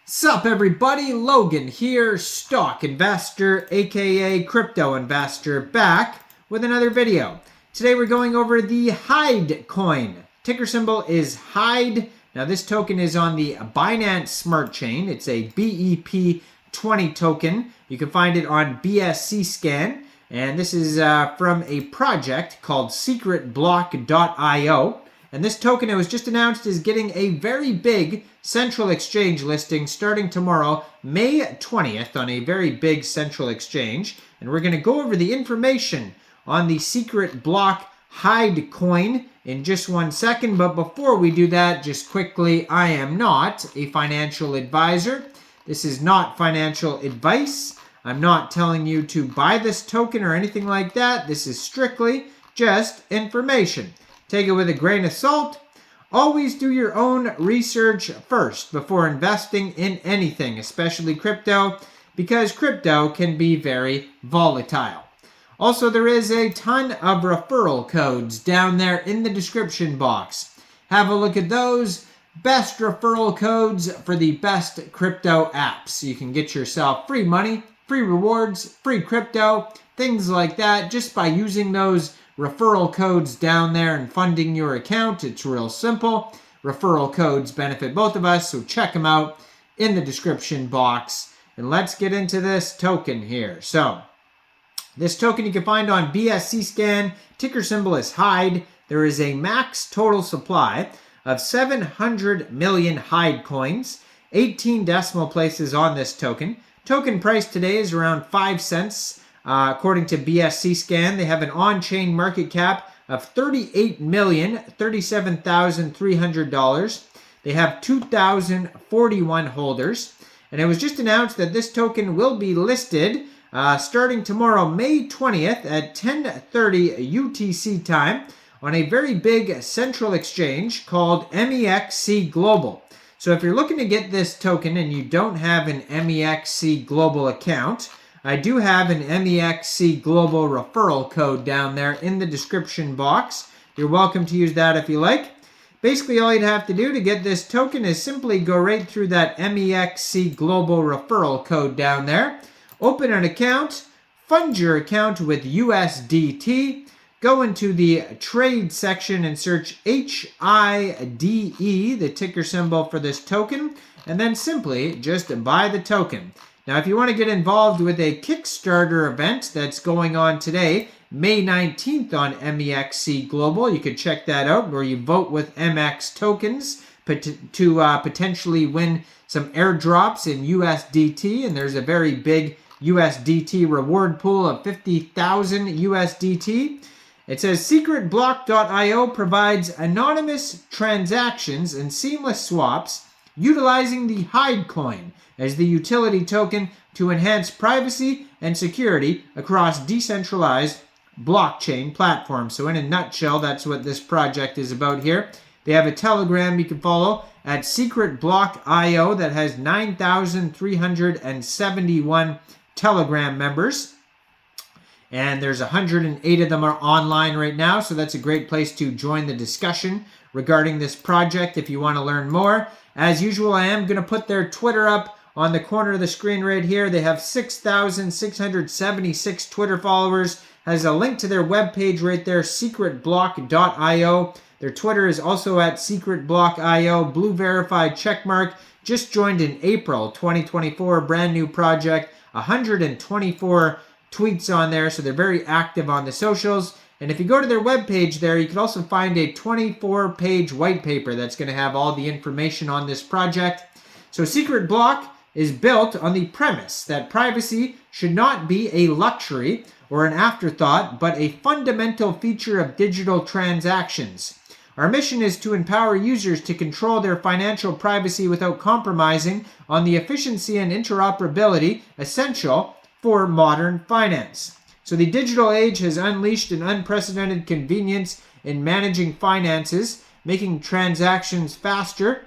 Sup everybody, Logan here, stock investor aka crypto investor, back with another video. Today we're going over the HYDE coin. Ticker symbol is HYDE. Now this token is on the Binance Smart Chain. It's a BEP20 token. You can find it on BSC Scan, and this is from a project called Secretblock.io. And this token, it was just announced, is getting a very big central exchange listing starting tomorrow, May 20th, on a very big central exchange. And we're going to go over the information on the Secretblock HYDE coin in just 1 second. But before we do that, just quickly, I am not a financial advisor. This is not financial advice. I'm not telling you to buy this token or anything like that. This is strictly just information. Take it with a grain of salt. Always do your own research first before investing in anything, especially crypto, because crypto can be very volatile. Also, there is a ton of referral codes down there in the description box. Have a look at those. Best referral codes for the best crypto apps. You can get yourself free money, free rewards, free crypto, things like that just by using those referral codes down there and funding your account. It's real simple. Referral codes benefit both of us, so check them out in the description box. And let's get into this token here. So, this token you can find on BSC Scan. Ticker symbol is HYDE. There is a max total supply of 700 million HYDE coins, 18 decimal places on this token. Token price today is around 5 cents. According to BSC Scan, they have an on-chain market cap of $38,037,300. They have 2,041 holders. And it was just announced that this token will be listed starting tomorrow, May 20th at 10:30 UTC time on a very big central exchange called Mexc Global. So if you're looking to get this token and you don't have an Mexc Global account, I do have an Mexc Global referral code down there in the description box. You're welcome to use that if you like. Basically, all you'd have to do to get this token is simply go right through that Mexc Global referral code down there. Open an account, fund your account with USDT, go into the trade section and search HIDE, the ticker symbol for this token, and then simply just buy the token. Now, if you want to get involved with a Kickstarter event that's going on today, May 19th on Mexc Global, you could check that out, where you vote with MX tokens to potentially win some airdrops in USDT, and there's a very big USDT reward pool of 50,000 USDT. It says Secretblock.io provides anonymous transactions and seamless swaps utilizing the HYDE coin as the utility token to enhance privacy and security across decentralized blockchain platforms. So in a nutshell, that's what this project is about here. They have a Telegram you can follow at Secretblock.io that has 9,371 Telegram members. And there's 108 of them are online right now, so that's a great place to join the discussion regarding this project if you want to learn more. As usual, I am going to put their Twitter up on the corner of the screen right here. They have 6,676 Twitter followers. Has a link to their webpage right there, secretblock.io. Their Twitter is also at secretblock.io. Blue verified checkmark. Just joined in April 2024. Brand new project. 124 tweets on there, so they're very active on the socials. And if you go to their webpage there, you can also find a 24-page white paper that's going to have all the information on this project. So Secretblock is built on the premise that privacy should not be a luxury or an afterthought, but a fundamental feature of digital transactions. Our mission is to empower users to control their financial privacy without compromising on the efficiency and interoperability essential for modern finance. So the digital age has unleashed an unprecedented convenience in managing finances, making transactions faster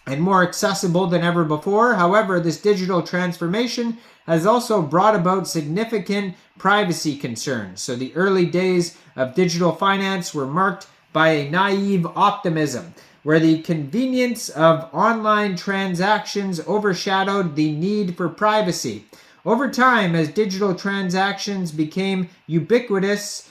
and more accessible than ever before. However, this digital transformation has also brought about significant privacy concerns. So the early days of digital finance were marked by a naive optimism. where the convenience of online transactions overshadowed the need for privacy. Over time, as digital transactions became ubiquitous,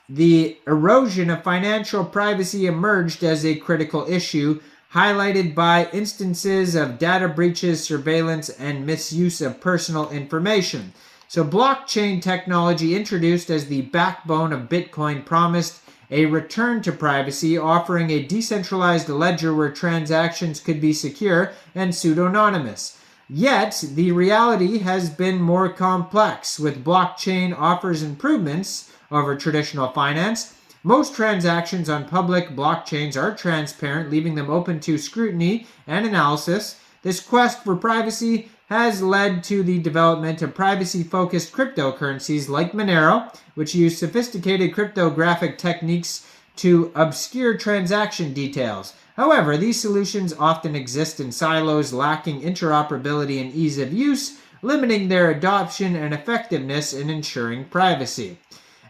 the erosion of financial privacy emerged as a critical issue, highlighted by instances of data breaches, surveillance, and misuse of personal information. So blockchain technology, introduced as the backbone of Bitcoin, promised a return to privacy, offering a decentralized ledger where transactions could be secure and pseudonymous. Yet, the reality has been more complex. With blockchain offers improvements over traditional finance, most transactions on public blockchains are transparent, leaving them open to scrutiny and analysis. This quest for privacy has led to the development of privacy-focused cryptocurrencies like Monero, which use sophisticated cryptographic techniques to obscure transaction details. However, these solutions often exist in silos, lacking interoperability and ease of use, limiting their adoption and effectiveness in ensuring privacy.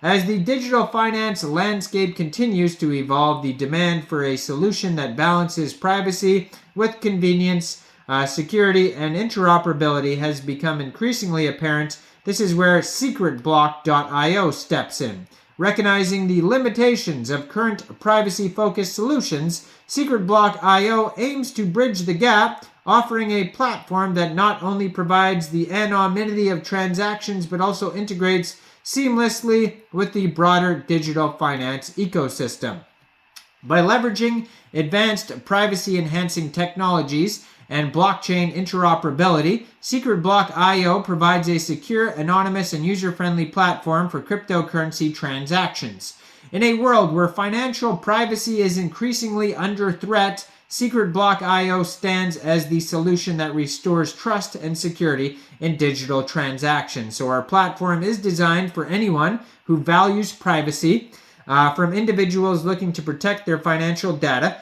As the digital finance landscape continues to evolve, the demand for a solution that balances privacy with convenience, security, and interoperability has become increasingly apparent. This is where Secretblock.io steps in. Recognizing the limitations of current privacy-focused solutions, Secretblock.io aims to bridge the gap, offering a platform that not only provides the anonymity of transactions but also integrates seamlessly with the broader digital finance ecosystem. By leveraging advanced privacy-enhancing technologies and blockchain interoperability, Secretblock.io provides a secure, anonymous, and user-friendly platform for cryptocurrency transactions. In a world where financial privacy is increasingly under threat, Secretblock.io stands as the solution that restores trust and security in digital transactions. So our platform is designed for anyone who values privacy, from individuals looking to protect their financial data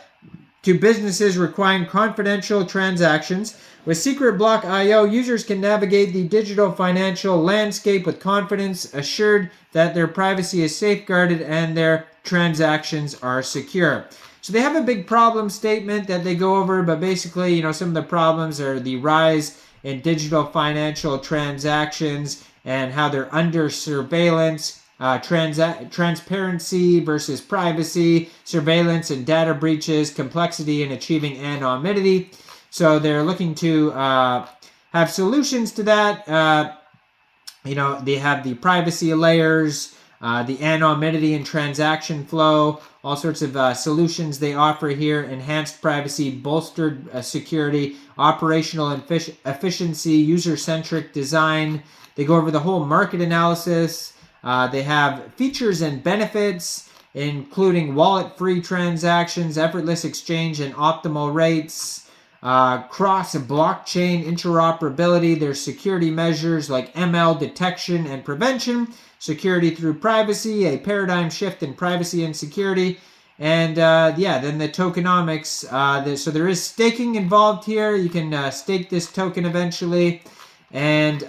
to businesses requiring confidential transactions. With Secretblock.io, users can navigate the digital financial landscape with confidence, assured that their privacy is safeguarded and their transactions are secure. So they have a big problem statement that they go over, but basically, some of the problems are the rise in digital financial transactions and how they're under surveillance, transparency versus privacy, surveillance and data breaches, complexity in achieving anonymity. So they're looking to have solutions to that. They have the privacy layers, the anonymity and transaction flow, all sorts of solutions they offer here: enhanced privacy, bolstered security, operational efficiency, user-centric design. They go over the whole market analysis. They have features and benefits, including wallet-free transactions, effortless exchange and optimal rates, cross-blockchain interoperability. There's security measures like ML detection and prevention, security through privacy, a paradigm shift in privacy and security, and then the tokenomics. So there is staking involved here. You can stake this token eventually. And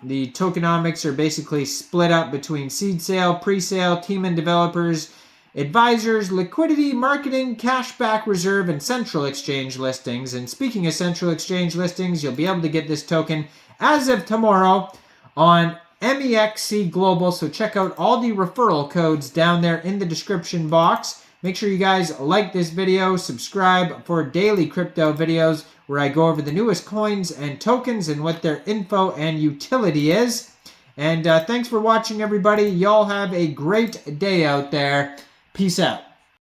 the tokenomics are basically split up between seed sale, pre-sale, team and developers, advisors, liquidity, marketing, cashback reserve, and central exchange listings. And speaking of central exchange listings, you'll be able to get this token as of tomorrow on Mexc Global. So check out all the referral codes down there in the description box. Make sure you guys like this video, subscribe for daily crypto videos where I go over the newest coins and tokens and what their info and utility is. And thanks for watching, everybody. Y'all have a great day out there. Peace out.